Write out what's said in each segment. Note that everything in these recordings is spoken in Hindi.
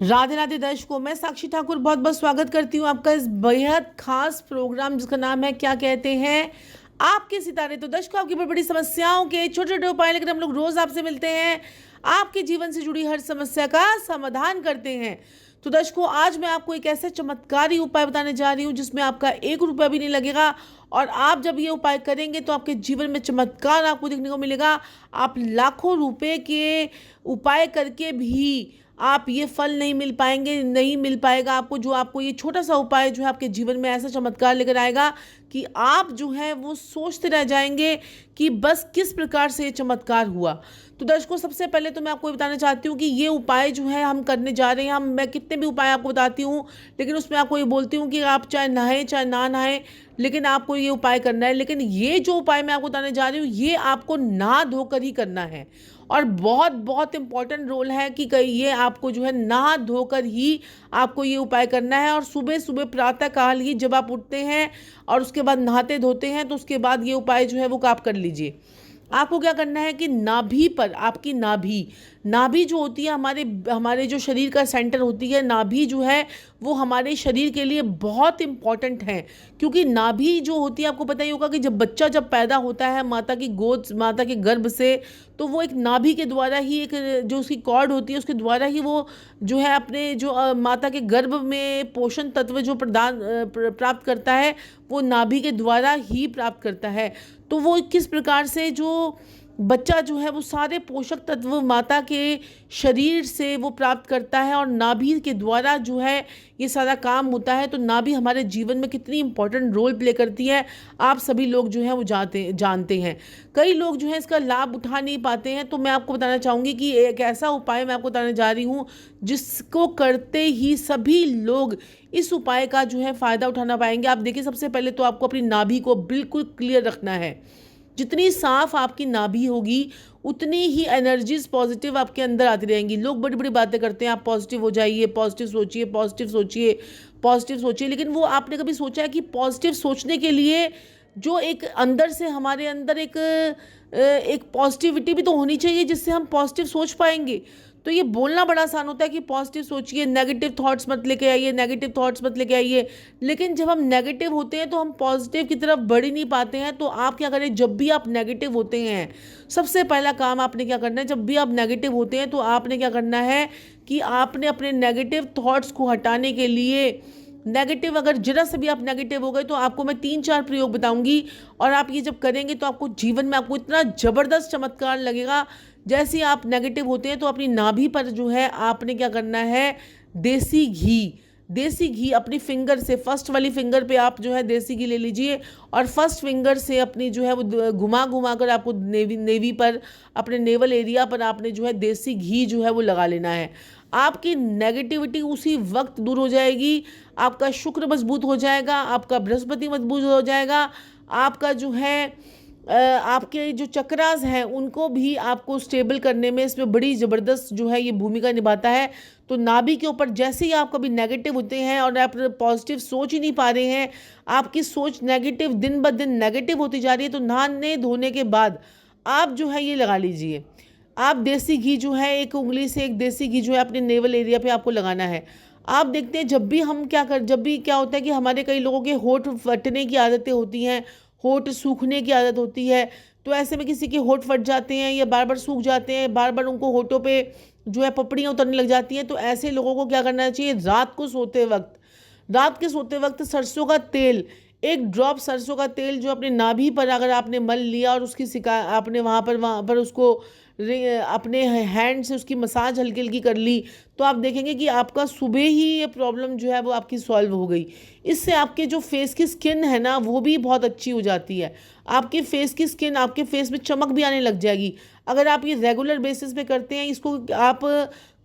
राधे राधे दर्शकों, मैं साक्षी ठाकुर बहुत बहुत स्वागत करती हूँ आपका इस बेहद खास प्रोग्राम जिसका नाम है क्या कहते हैं आपके सितारे। तो दर्शकों, आपकी बड़ी बड़ी समस्याओं के छोटे छोटे उपाय लेकर हम लोग रोज आपसे मिलते हैं, आपके जीवन से जुड़ी हर समस्या का समाधान करते हैं। तो दर्शकों, आज मैं आपको एक ऐसा चमत्कारी उपाय बताने जा रही हूँ जिसमें आपका 1 रुपया भी नहीं लगेगा, और आप जब ये उपाय करेंगे तो आपके जीवन में चमत्कार आपको देखने को मिलेगा। आप लाखों रुपए के उपाय करके भी आप ये फल नहीं मिल पाएगा आपको। जो आपको ये छोटा सा उपाय जो है आपके जीवन में ऐसा चमत्कार लेकर आएगा कि आप जो है वो सोचते रह जाएंगे कि बस किस प्रकार से ये चमत्कार हुआ। तो दर्शकों, सबसे पहले तो मैं आपको ये बताना चाहती हूँ कि ये उपाय जो है हम करने जा रहे हैं। मैं कितने भी उपाय आपको बताती हूँ, लेकिन उसमें आपको ये बोलती हूँ कि आप चाहे नहाएं चाहे ना नहाएं, लेकिन आपको ये उपाय करना है। लेकिन ये जो उपाय मैं आपको बताने जा रही हूँ ये आपको नहा धोकर ही करना है, और बहुत बहुत इंपॉर्टेंट रोल है कि ये आपको जो है नहा धोकर ही आपको ये उपाय करना है। और सुबह सुबह प्रातः काल ही जब आप उठते हैं और उसके बाद नहाते धोते हैं, तो उसके बाद ये उपाय जो है वो आप कर लीजिए। आपको क्या करना है कि नाभि पर, आपकी नाभि नाभि जो होती है हमारे हमारे जो शरीर का सेंटर होती है, नाभि जो है वो हमारे शरीर के लिए बहुत इंपॉर्टेंट है। क्योंकि नाभि जो होती है, आपको पता ही होगा कि जब बच्चा जब पैदा होता है माता की गोद, माता के गर्भ से, तो वो एक नाभि के द्वारा ही, एक जो उसकी कॉर्ड होती है उसके द्वारा ही वो जो है अपने जो माता के गर्भ में पोषण तत्व जो प्राप्त करता है, वो नाभि के द्वारा ही प्राप्त करता है। तो वो किस प्रकार से जो बच्चा जो है वो सारे पोषक तत्व माता के शरीर से वो प्राप्त करता है, और नाभि के द्वारा जो है ये सारा काम होता है। तो नाभि हमारे जीवन में कितनी इंपॉर्टेंट रोल प्ले करती है, आप सभी लोग जो है वो जानते हैं। कई लोग जो है इसका लाभ उठा नहीं पाते हैं। तो मैं आपको बताना चाहूँगी कि एक ऐसा उपाय मैं आपको बताने जा रही हूँ जिसको करते ही सभी लोग इस उपाय का जो है फ़ायदा उठाना पाएंगे। आप देखिए, सबसे पहले तो आपको अपनी नाभि को बिल्कुल क्लियर रखना है। जितनी साफ आपकी नाभि होगी उतनी ही एनर्जीज पॉजिटिव आपके अंदर आती रहेंगी। लोग बड़ी बड़ी बातें करते हैं, आप पॉजिटिव हो जाइए, पॉजिटिव सोचिए, पॉजिटिव सोचिए, पॉजिटिव सोचिए, लेकिन वो आपने कभी सोचा है कि पॉजिटिव सोचने के लिए जो एक अंदर से हमारे अंदर एक पॉजिटिविटी भी तो होनी चाहिए जिससे हम पॉजिटिव सोच पाएंगे। तो ये बोलना बड़ा आसान होता है कि पॉजिटिव सोचिए, नेगेटिव थॉट्स मत लेके आइए, नेगेटिव थॉट्स मत लेके आइए, लेकिन जब हम नेगेटिव होते हैं तो हम पॉजिटिव की तरफ बढ़ ही नहीं पाते हैं। तो आप क्या करें, जब भी आप नेगेटिव होते हैं, सबसे पहला काम आपने क्या करना है, जब भी आप नेगेटिव होते हैं तो आपने क्या करना है कि आपने अपने नेगेटिव थॉट्स को हटाने के लिए, नेगेटिव अगर जरा से भी आप नेगेटिव हो गए तो आपको मैं 3-4 प्रयोग बताऊंगी, और आप ये जब करेंगे तो आपको जीवन में आपको इतना ज़बरदस्त चमत्कार लगेगा। जैसे ही आप नेगेटिव होते हैं तो अपनी नाभि पर जो है आपने क्या करना है, देसी घी अपनी फिंगर से, फर्स्ट वाली फिंगर पे आप जो है देसी घी ले लीजिए, और फर्स्ट फिंगर से अपनी जो है वो घुमा घुमा कर आपको नेवी पर, अपने नेवल एरिया पर आपने जो है देसी घी जो है वो लगा लेना है। आपकी नेगेटिविटी उसी वक्त दूर हो जाएगी, आपका शुक्र मजबूत हो जाएगा, आपका बृहस्पति मजबूत हो जाएगा, आपका जो है आपके जो चक्रास हैं उनको भी आपको स्टेबल करने में इसमें बड़ी ज़बरदस्त जो है ये भूमिका निभाता है। तो नाभि के ऊपर जैसे ही आप कभी नेगेटिव होते हैं और आप पॉजिटिव सोच ही नहीं पा रहे हैं, आपकी सोच नेगेटिव दिन ब दिन नेगेटिव होती जा रही है, तो नहाने धोने के बाद आप जो है ये लगा लीजिए। आप देसी घी जो है, एक उंगली से एक देसी घी जो है अपने नेवल एरिया पे आपको लगाना है। आप देखते हैं जब भी क्या होता है कि हमारे कई लोगों के होंठ फटने की आदतें होती हैं, होंठ सूखने की आदत होती है। तो ऐसे में किसी के होंठ फट जाते हैं या बार बार सूख जाते हैं, बार बार उनको होंठों पे जो है पपड़ियाँ उतरने लग जाती हैं। तो ऐसे लोगों को क्या करना चाहिए, रात के सोते वक्त सरसों का तेल, एक ड्रॉप सरसों का तेल जो अपने नाभि पर अगर आपने मल लिया और उसकी आपने वहाँ पर उसको अपने हैंड से उसकी मसाज हल्की हल्की कर ली, तो आप देखेंगे कि आपका सुबह ही ये प्रॉब्लम जो है वो आपकी सॉल्व हो गई। इससे आपके जो फेस की स्किन है ना वो भी बहुत अच्छी हो जाती है। आपके फेस की स्किन, आपके फेस में चमक भी आने लग जाएगी अगर आप ये रेगुलर बेसिस पे करते हैं। इसको आप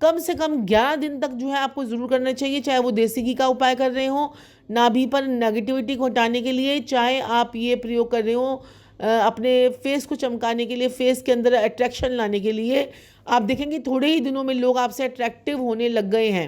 कम से कम 11 दिन तक जो है आपको ज़रूर करना चाहिए, चाहे वो देसी घी का उपाय कर रहे हो नाभि पर नेगेटिविटी को हटाने के लिए, चाहे आप ये प्रयोग कर रहे हो अपने फेस को चमकाने के लिए, फेस के अंदर अट्रैक्शन लाने के लिए। आप देखेंगे थोड़े ही दिनों में लोग आपसे अट्रैक्टिव होने लग गए हैं।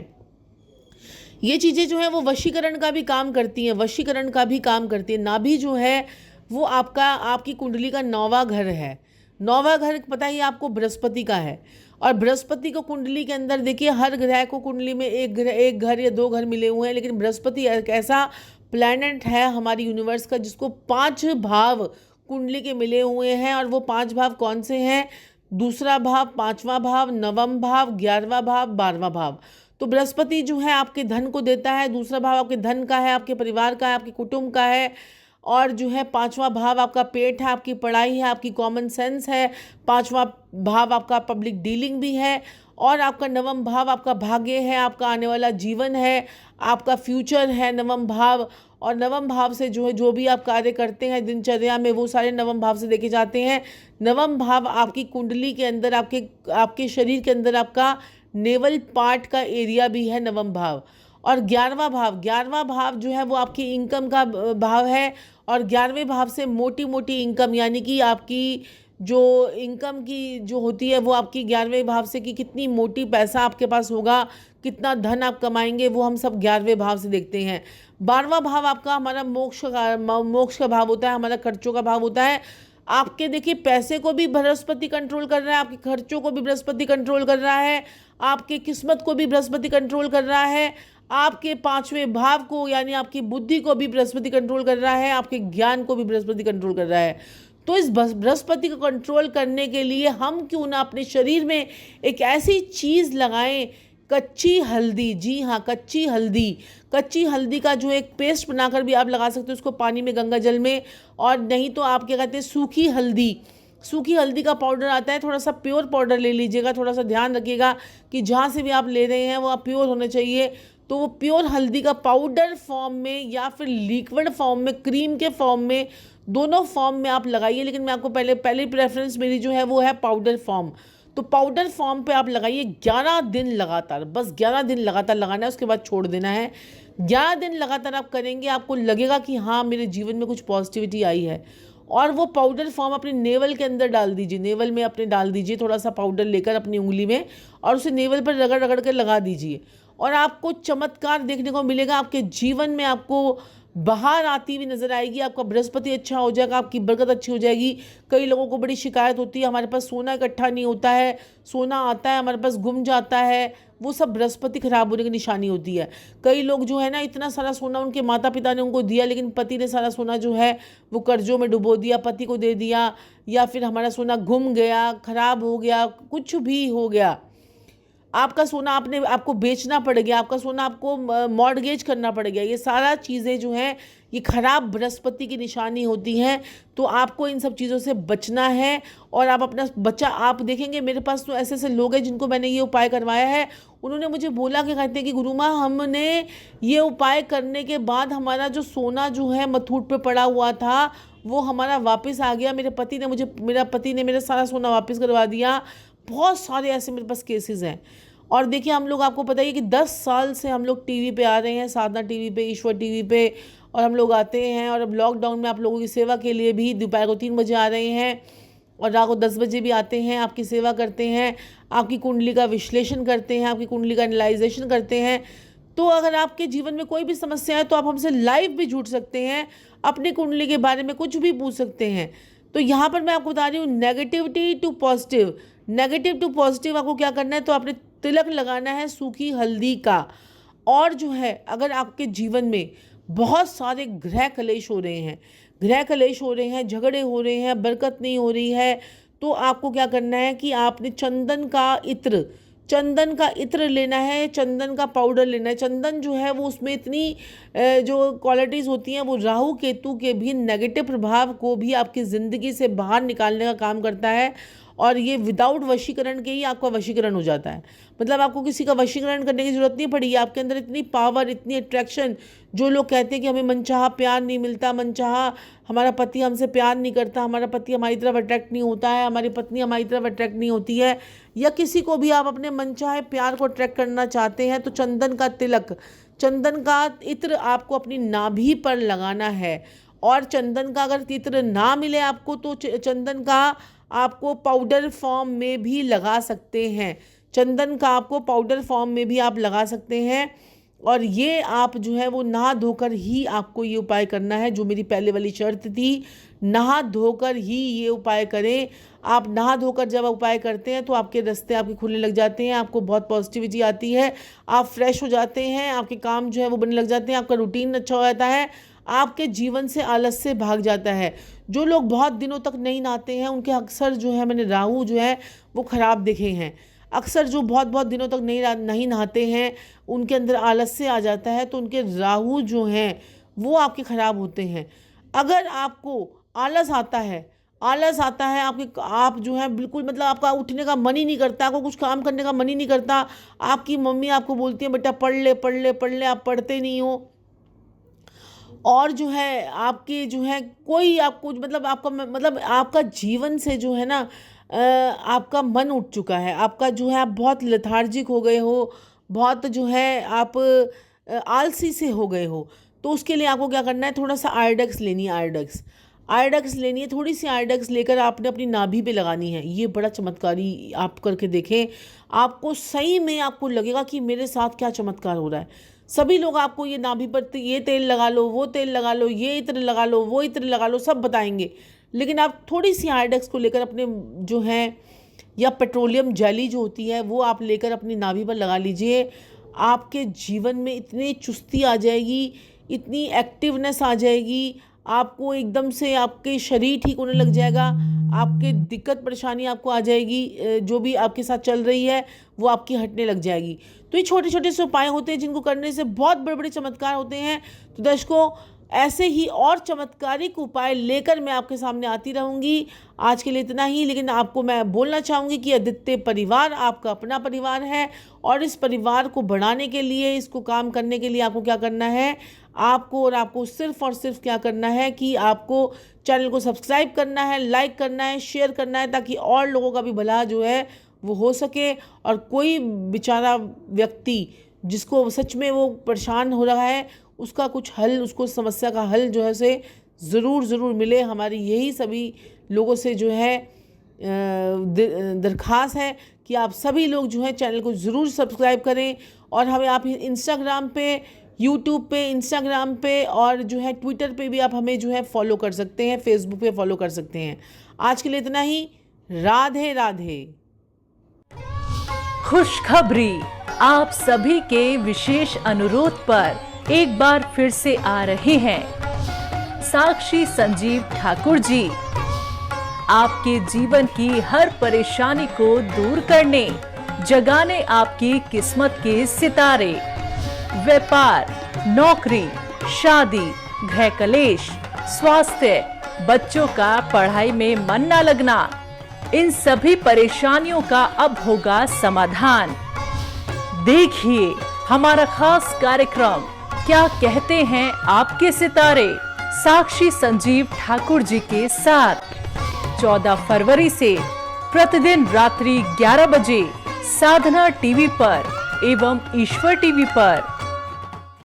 ये चीज़ें जो है वो वशीकरण का भी काम करती हैं, नाभि जो है वो आपकी कुंडली का 9वां घर है। 9वां घर पता ही आपको बृहस्पति का है, और बृहस्पति को कुंडली के अंदर देखिए, हर ग्रह को कुंडली में एक घर या 2 घर मिले हुए हैं, लेकिन बृहस्पति एक ऐसा प्लैनेट है हमारी यूनिवर्स का जिसको 5 भाव कुंडली के मिले हुए हैं। और वो 5 भाव कौन से हैं? दूसरा भाव, 5वां भाव, 9वां भाव, 11वां भाव, 12वां भाव। तो बृहस्पति जो है आपके धन को देता है, दूसरा भाव आपके धन का है, आपके परिवार का है, आपके कुटुंब का है। और जो है 5वां भाव आपका पेट है, आपकी पढ़ाई है, आपकी कॉमन सेंस है। 5वां भाव आपका पब्लिक डीलिंग भी है। और आपका 9वां भाव आपका भाग्य है, आपका आने वाला जीवन है, आपका फ्यूचर है 9वां भाव। और 9वां भाव से जो है, जो भी आप कार्य करते हैं दिनचर्या में, वो सारे 9वां भाव से देखे जाते हैं। 9वां भाव आपकी कुंडली के अंदर, आपके शरीर के अंदर आपका नेवल पार्ट का एरिया भी है 9वां भाव। और 11वां भाव जो है वो आपकी इनकम का भाव है। और 11वें भाव से मोटी मोटी इनकम, यानी कि आपकी जो इनकम की जो होती है वो आपकी 11वें भाव से, कि कितनी मोटी पैसा आपके पास होगा, कितना धन आप कमाएंगे, वो हम सब 11वें भाव से देखते हैं। 12वां भाव आपका हमारा मोक्ष का भाव होता है, हमारा खर्चों का भाव होता है। आपके देखिए पैसे को भी बृहस्पति कंट्रोल कर रहा है, आपके खर्चों को भी बृहस्पति कंट्रोल कर रहा है, आपके किस्मत को भी बृहस्पति कंट्रोल कर रहा है, आपके 5वें भाव को यानी आपकी बुद्धि को भी बृहस्पति कंट्रोल कर रहा है, आपके ज्ञान को भी बृहस्पति कंट्रोल कर रहा है। तो इस बृहस्पति को कंट्रोल करने के लिए हम क्यों ना अपने शरीर में एक ऐसी चीज़ लगाएं, कच्ची हल्दी। जी हाँ, कच्ची हल्दी का जो एक पेस्ट बनाकर भी आप लगा सकते हो उसको पानी में, गंगा जल में। और नहीं तो आप क्या कहते हैं, सूखी हल्दी का पाउडर आता है, थोड़ा सा प्योर पाउडर ले लीजिएगा। थोड़ा सा ध्यान रखिएगा कि जहाँ से भी आप ले रहे हैं वो आप प्योर होने चाहिए। तो वो प्योर हल्दी का पाउडर फॉर्म में या फिर लिक्विड फॉर्म में, क्रीम के फॉर्म में, दोनों फॉर्म में आप लगाइए। लेकिन मैं आपको पहली प्रेफरेंस मेरी जो है वो है पाउडर फॉर्म। तो पाउडर फॉर्म पे आप लगाइए 11 दिन लगातार, बस 11 दिन लगातार लगाना है, उसके बाद छोड़ देना है। 11 दिन लगातार आप करेंगे, आपको लगेगा कि हाँ मेरे जीवन में कुछ पॉजिटिविटी आई है। और वो पाउडर फॉर्म अपने नेवल के अंदर डाल दीजिए, नेवल में अपने डाल दीजिए थोड़ा सा पाउडर लेकर अपनी उंगली में, और उसे नेवल पर रगड़ रगड़ कर लगा दीजिए। और आपको चमत्कार देखने को मिलेगा, आपके जीवन में आपको बाहर आती हुई नजर आएगी। आपका बृहस्पति अच्छा हो जाएगा, आपकी बरकत अच्छी हो जाएगी। कई लोगों को बड़ी शिकायत होती है, हमारे पास सोना इकट्ठा नहीं होता है, सोना आता है हमारे पास गुम जाता है, वो सब बृहस्पति खराब होने की निशानी होती है। कई लोग जो है ना, इतना सारा सोना उनके माता पिता ने उनको दिया, लेकिन पति ने सारा सोना जो है वो कर्जों में डुबो दिया, पति को दे दिया, या फिर हमारा सोना गुम गया, खराब हो गया, कुछ भी हो गया। आपका सोना आपको बेचना पड़ गया, आपका सोना आपको मॉर्गेज करना पड़ गया। ये सारा चीज़ें जो हैं ये खराब बृहस्पति की निशानी होती हैं। तो आपको इन सब चीज़ों से बचना है। और आप अपना बच्चा, आप देखेंगे मेरे पास तो ऐसे ऐसे लोग हैं जिनको मैंने ये उपाय करवाया है। उन्होंने मुझे बोला कि कहते हैं कि गुरु माँ, हमने ये उपाय करने के बाद हमारा जो सोना जो है मथुट पे पड़ा हुआ था वो हमारा वापस आ गया। मेरा पति ने मेरा सारा सोना वापस करवा दिया। बहुत सारे ऐसे मेरे पास केसेस हैं। और देखिए हम लोग, आपको पता है कि 10 साल से हम लोग टीवी पे आ रहे हैं, साधना टीवी पे, ईश्वर टीवी पे, और हम लोग आते हैं। और अब लॉकडाउन में आप लोगों की सेवा के लिए भी दोपहर को 3 बजे आ रहे हैं और रात को 10 बजे भी आते हैं, आपकी सेवा करते हैं, आपकी कुंडली का विश्लेषण करते हैं, आपकी कुंडली का एनालाइजेशन करते हैं। तो अगर आपके जीवन में कोई भी समस्या है तो आप हमसे लाइव भी जुड़ सकते हैं, अपनी कुंडली के बारे में कुछ भी पूछ सकते हैं। तो यहाँ पर मैं आपको बता रही हूँ, नेगेटिव टू पॉजिटिव आपको क्या करना है, तो आपने तिलक लगाना है सूखी हल्दी का। और जो है, अगर आपके जीवन में बहुत सारे ग्रह कलेश हो रहे हैं, झगड़े हो रहे हैं, बरकत नहीं हो रही है, तो आपको क्या करना है कि आपने चंदन का इत्र लेना है, चंदन का पाउडर लेना है। चंदन जो है वो उसमें इतनी जो क्वालिटीज़ होती हैं, वो राहु केतु के भी नेगेटिव प्रभाव को भी आपकी ज़िंदगी से बाहर निकालने का काम करता है। और ये विदाउट वशीकरण के ही आपका वशीकरण हो जाता है। मतलब आपको किसी का वशीकरण करने की ज़रूरत नहीं पड़ी, आपके अंदर इतनी पावर, इतनी अट्रैक्शन। जो लोग कहते हैं कि हमें मनचाहा प्यार नहीं मिलता, मनचाहा हमारा पति हमसे प्यार नहीं करता, हमारा पति हमारी तरफ अट्रैक्ट नहीं होता है, हमारी पत्नी हमारी तरफ अट्रैक्ट नहीं होती है, या किसी को भी आप अपने मनचाहे प्यार को अट्रैक्ट करना चाहते हैं, तो चंदन का इत्र आपको अपनी नाभि पर लगाना है। और चंदन का अगर इत्र ना मिले आपको, तो चंदन का आपको पाउडर फॉर्म में भी लगा सकते हैं। चंदन का आपको पाउडर फॉर्म में भी आप लगा सकते हैं। और ये आप जो है वो नहा धोकर ही आपको ये उपाय करना है। जो मेरी पहले वाली शर्त थी, नहा धोकर ही ये उपाय करें। आप नहा धोकर जब उपाय करते हैं तो आपके रास्ते आपके खुलने लग जाते हैं, आपको बहुत पॉजिटिविटी आती है, आप फ्रेश हो जाते हैं, आपके काम जो है वो बनने लग जाते हैं, आपका रूटीन अच्छा हो जाता है, आपके जीवन से आलस्य भाग जाता है। जो लोग बहुत दिनों तक नहीं नहाते हैं उनके अक्सर जो है मैंने राहु जो है वो ख़राब देखे हैं। अक्सर जो बहुत बहुत दिनों तक नहीं नहाते हैं उनके अंदर आलस्य आ जाता है, तो उनके राहु जो हैं वो आपके ख़राब होते हैं। अगर आपको आलस आता है आप जो है बिल्कुल मतलब आपका उठने का मन ही नहीं करता, आपको कुछ काम करने का मन ही नहीं करता, आपकी मम्मी आपको बोलती है बेटा पढ़ ले पढ़ ले पढ़ ले, आप पढ़ते नहीं हो, और जो है आपके जो है कोई आपको मतलब आपका जीवन से जो है ना आपका मन उठ चुका है, आपका जो है आप बहुत लेथार्जिक हो गए हो, बहुत जो है आप आलसी से हो गए हो। तो उसके लिए आपको क्या करना है, थोड़ा सा आयोडेक्स लेनी है, आयोडेक्स लेनी है, थोड़ी सी आयोडेक्स लेकर आपने अपनी नाभि पे लगानी है। ये बड़ा चमत्कारी आप करके देखें, आपको सही में आपको लगेगा कि मेरे साथ क्या चमत्कार हो रहा है। सभी लोग आपको ये नाभि पर ये तेल लगा लो, वो तेल लगा लो, ये इत्र लगा लो, वो इत्र लगा लो, सब बताएंगे, लेकिन आप थोड़ी सी आयोडेक्स को लेकर अपने जो है या पेट्रोलियम जेली जो होती है वो आप लेकर अपनी नाभि पर लगा लीजिए। आपके जीवन में इतनी चुस्ती आ जाएगी, इतनी एक्टिवनेस आ जाएगी, आपको एकदम से आपके शरीर ठीक होने लग जाएगा, आपके दिक्कत परेशानी आपको आ जाएगी, जो भी आपके साथ चल रही है वो आपकी हटने लग जाएगी। तो ये छोटे छोटे से उपाय होते हैं जिनको करने से बहुत बड़े बड़े चमत्कार होते हैं। तो दर्शकों, ऐसे ही और चमत्कारिक उपाय लेकर मैं आपके सामने आती रहूँगी। आज के लिए इतना ही, लेकिन आपको मैं बोलना चाहूँगी कि आदित्य परिवार आपका अपना परिवार है, और इस परिवार को बढ़ाने के लिए, इसको काम करने के लिए आपको क्या करना है, आपको सिर्फ और सिर्फ क्या करना है कि आपको चैनल को सब्सक्राइब करना है, लाइक करना है, शेयर करना है, ताकि और लोगों का भी भला जो है वो हो सके, और कोई बेचारा व्यक्ति जिसको सच में वो परेशान हो रहा है उसका कुछ हल, उसको समस्या का हल जो है से ज़रूर मिले। हमारी यही सभी लोगों से जो है दरख्वास्त है कि आप सभी लोग जो है चैनल को ज़रूर सब्सक्राइब करें, और हमें आप इंस्टाग्राम पे, यूट्यूब पे, इंस्टाग्राम पे और जो है ट्विटर पे भी आप हमें जो है फॉलो कर सकते हैं, फेसबुक पे फॉलो कर सकते हैं। आज के लिए इतना ही। राधे राधे। खुशखबरी, आप सभी के विशेष अनुरोध पर एक बार फिर से आ रहे हैं साक्षी संजीव ठाकुर जी, आपके जीवन की हर परेशानी को दूर करने, जगाने आपकी किस्मत के सितारे। व्यापार, नौकरी, शादी, गृह कलेश, स्वास्थ्य, बच्चों का पढ़ाई में मन न लगना, इन सभी परेशानियों का अब होगा समाधान। देखिए हमारा खास कार्यक्रम क्या कहते हैं आपके सितारे, साक्षी संजीव ठाकुर जी के साथ 14 फरवरी से प्रतिदिन रात्रि 11 बजे साधना टीवी पर एवं ईश्वर टीवी पर।